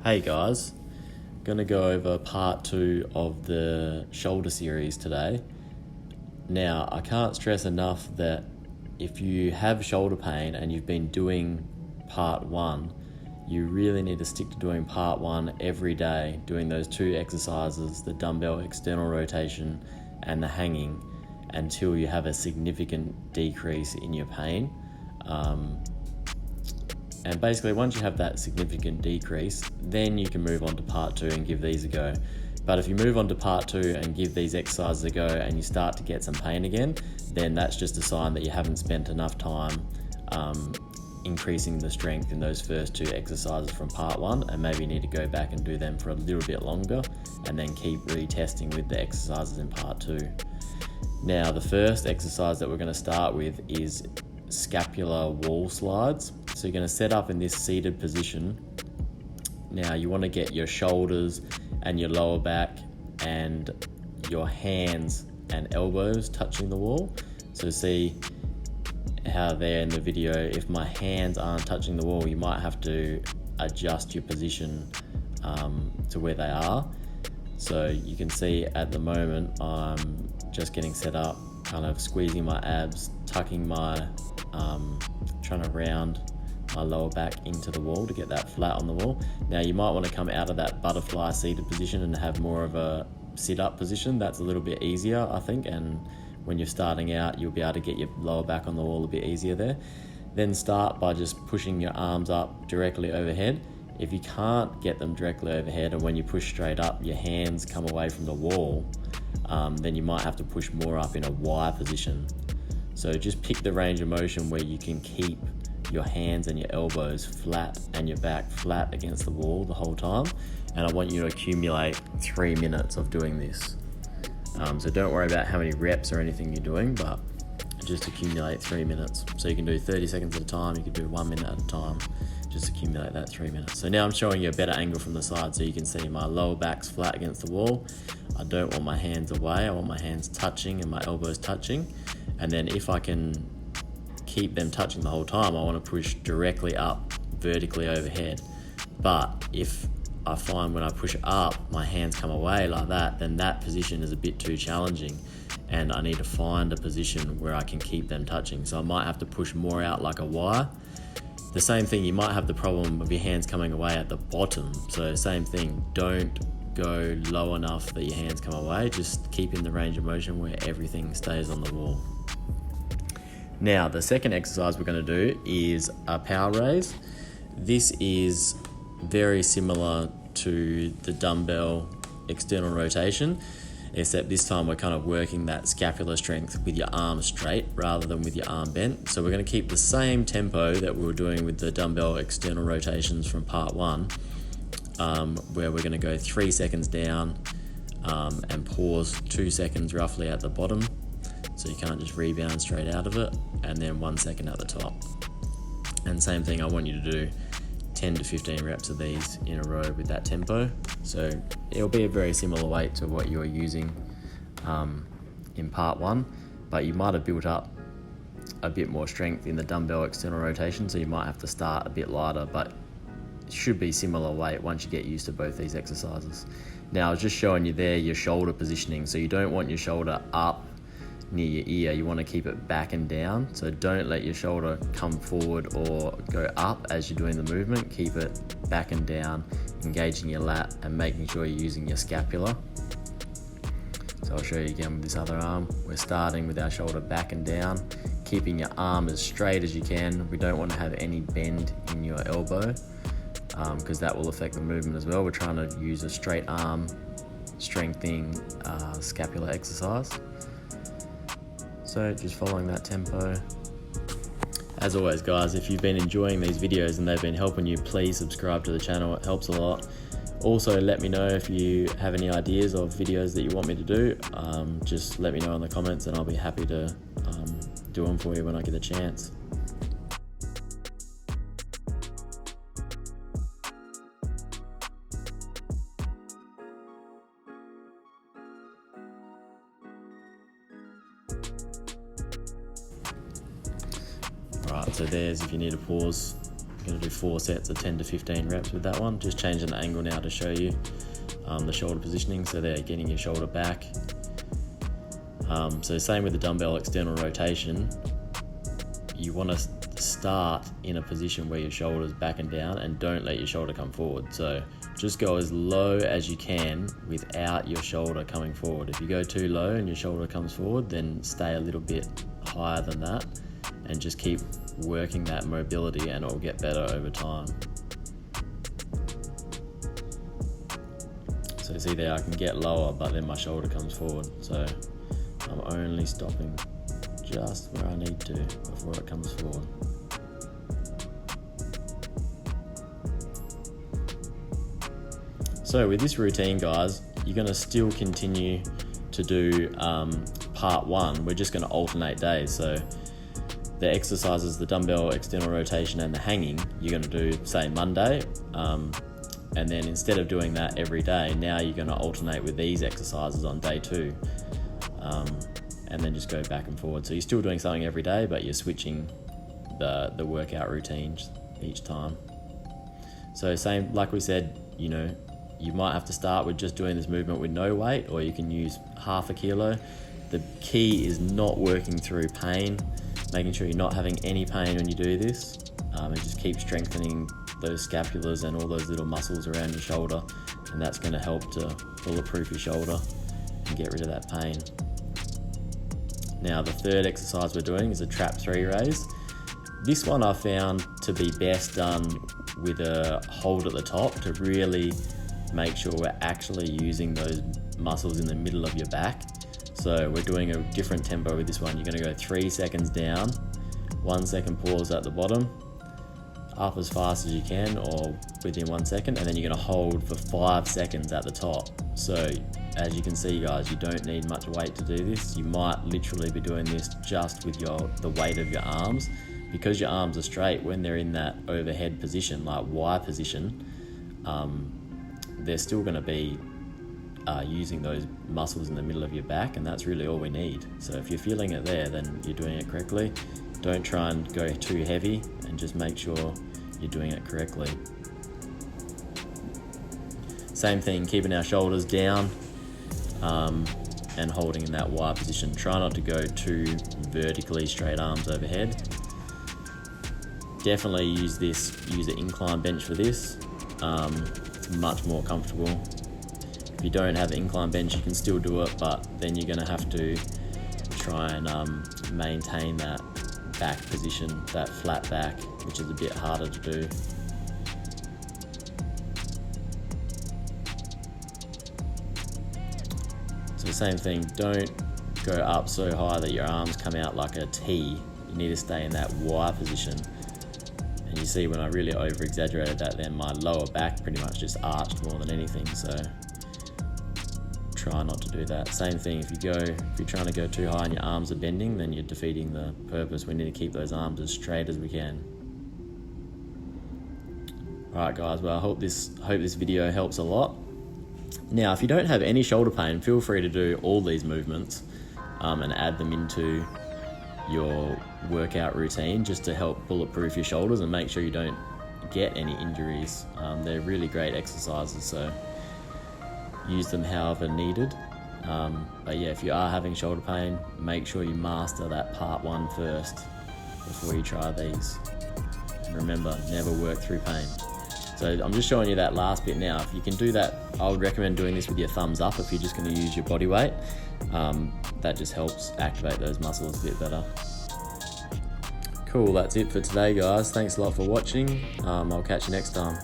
Hey guys, gonna go over part 2 of the shoulder series today. Now, I can't stress enough that if you have shoulder pain and you've been doing part 1, you really need to stick to doing part 1 every day, doing those 2 exercises, the dumbbell external rotation and the hanging, until you have a significant decrease in your pain. And basically, once you have that significant decrease, then you can move on to part 2 and give these a go. But if you move on to part 2 and give these exercises a go and you start to get some pain again, then that's just a sign that you haven't spent enough time increasing the strength in those first 2 exercises from part 1, and maybe you need to go back and do them for a little bit longer and then keep retesting with the exercises in part 2. Now, the first exercise that we're going to start with is scapular wall slides. So you're going to set up in this seated position. Now you want to get your shoulders and your lower back and your hands and elbows touching the wall. So see how there in the video, if my hands aren't touching the wall, you might have to adjust your position to where they are. So you can see at the moment I'm just getting set up, kind of squeezing my abs, tucking my, trying to round my lower back into the wall to get that flat on the wall. Now you might want to come out of that butterfly seated position and have more of a sit-up position. That's a little bit easier, I think, and when you're starting out, you'll be able to get your lower back on the wall a bit easier there. Then start by just pushing your arms up directly overhead. If you can't get them directly overhead, and when you push straight up, your hands come away from the wall, then you might have to push more up in a Y position. So just pick the range of motion where you can keep your hands and your elbows flat and your back flat against the wall the whole time. And I want you to accumulate 3 minutes of doing this. So don't worry about how many reps or anything you're doing, but just accumulate 3 minutes. So you can do 30 seconds at a time, you can do 1 minute at a time, just accumulate that 3 minutes. So now I'm showing you a better angle from the side so you can see my lower back's flat against the wall. I don't want my hands away, I want my hands touching and my elbows touching. And then if I can keep them touching the whole time, I want to push directly up, vertically overhead. But if I find when I push up, my hands come away like that, then that position is a bit too challenging and I need to find a position where I can keep them touching. So I might have to push more out like a Y. The same thing, you might have the problem of your hands coming away at the bottom. So same thing, don't go low enough that your hands come away, just keep in the range of motion where everything stays on the wall. Now, the second exercise we're going to do is a power raise. This is very similar to the dumbbell external rotation, except this time we're kind of working that scapular strength with your arms straight rather than with your arm bent. So we're going to keep the same tempo that we were doing with the dumbbell external rotations from part 1, where we're going to go 3 seconds down and pause 2 seconds roughly at the bottom. So you can't just rebound straight out of it, and then 1 second at the top. And same thing, I want you to do 10 to 15 reps of these in a row with that tempo. So it'll be a very similar weight to what you were using in part 1, but you might have built up a bit more strength in the dumbbell external rotation, so you might have to start a bit lighter, but it should be similar weight once you get used to both these exercises. Now I was just showing you there your shoulder positioning, so you don't want your shoulder up near your ear, you want to keep it back and down. So don't let your shoulder come forward or go up as you're doing the movement. Keep it back and down, engaging your lat and making sure you're using your scapula. So I'll show you again with this other arm. We're starting with our shoulder back and down, keeping your arm as straight as you can. We don't want to have any bend in your elbow because that will affect the movement as well. We're trying to use a straight arm strengthening scapular exercise. So just following that tempo. As always guys, if you've been enjoying these videos and they've been helping you, please subscribe to the channel, it helps a lot. Also let me know if you have any ideas of videos that you want me to do. Just let me know in the comments and I'll be happy to do them for you when I get a chance. Alright, so there's, if you need a pause, I'm going to do 4 sets of 10 to 15 reps with that one. Just changing the angle now to show you the shoulder positioning, so they're getting your shoulder back. So same with the dumbbell external rotation. You want to start in a position where your shoulder's back and down, and don't let your shoulder come forward. So just go as low as you can without your shoulder coming forward. If you go too low and your shoulder comes forward, then stay a little bit higher than that and just keep working that mobility, and it will get better over time. So see there, I can get lower, but then my shoulder comes forward. So I'm only stopping just where I need to before it comes forward. So with this routine, guys, you're going to still continue to do part 1. We're just going to alternate days. So the exercises, the dumbbell external rotation and the hanging, you're going to do, say, Monday, and then instead of doing that every day, now you're going to alternate with these exercises on day 2, and then just go back and forward. So you're still doing something every day, but you're switching the workout routines each time. So same, like we said, you know, you might have to start with just doing this movement with no weight, or you can use half a kilo. The key is not working through pain, making sure you're not having any pain when you do this, and just keep strengthening those scapulars and all those little muscles around your shoulder, and that's going to help to bulletproof your shoulder and get rid of that pain. Now the third exercise we're doing is a trap 3 raise. This one I found to be best done with a hold at the top to really make sure we're actually using those muscles in the middle of your back. So we're doing a different tempo with this one. You're going to go 3 seconds down, 1 second pause at the bottom, up as fast as you can or within 1 second, and then you're going to hold for 5 seconds at the top. So as you can see, guys, you don't need much weight to do this. You might literally be doing this just with the weight of your arms. Because your arms are straight, when they're in that overhead position, like Y position, they're still going to be using those muscles in the middle of your back, and that's really all we need. So if you're feeling it there, then you're doing it correctly. Don't try and go too heavy, and just make sure you're doing it correctly. Same thing, keeping our shoulders down and holding in that Y position. Try not to go too vertically straight arms overhead. Definitely use an incline bench for this. It's much more comfortable. If you don't have an incline bench, you can still do it, but then you're going to have to try and maintain that back position, that flat back, which is a bit harder to do. So same thing, don't go up so high that your arms come out like a T. You need to stay in that Y position. And you see when I really over exaggerated that, then my lower back pretty much just arched more than anything. So try not to do that. Same thing, if you're trying to go too high and your arms are bending, then you're defeating the purpose. We need to keep those arms as straight as we can. Alright guys, well I hope this video helps a lot. Now if you don't have any shoulder pain, feel free to do all these movements and add them into your workout routine just to help bulletproof your shoulders and make sure you don't get any injuries. They're really great exercises, so use them however needed. But yeah, if you are having shoulder pain, make sure you master that part 1 first before you try these. And remember, never work through pain. So I'm just showing you that last bit now. If you can do that, I would recommend doing this with your thumbs up if you're just going to use your body weight. That just helps activate those muscles a bit better. Cool, that's it for today guys. Thanks a lot for watching. I'll catch you next time.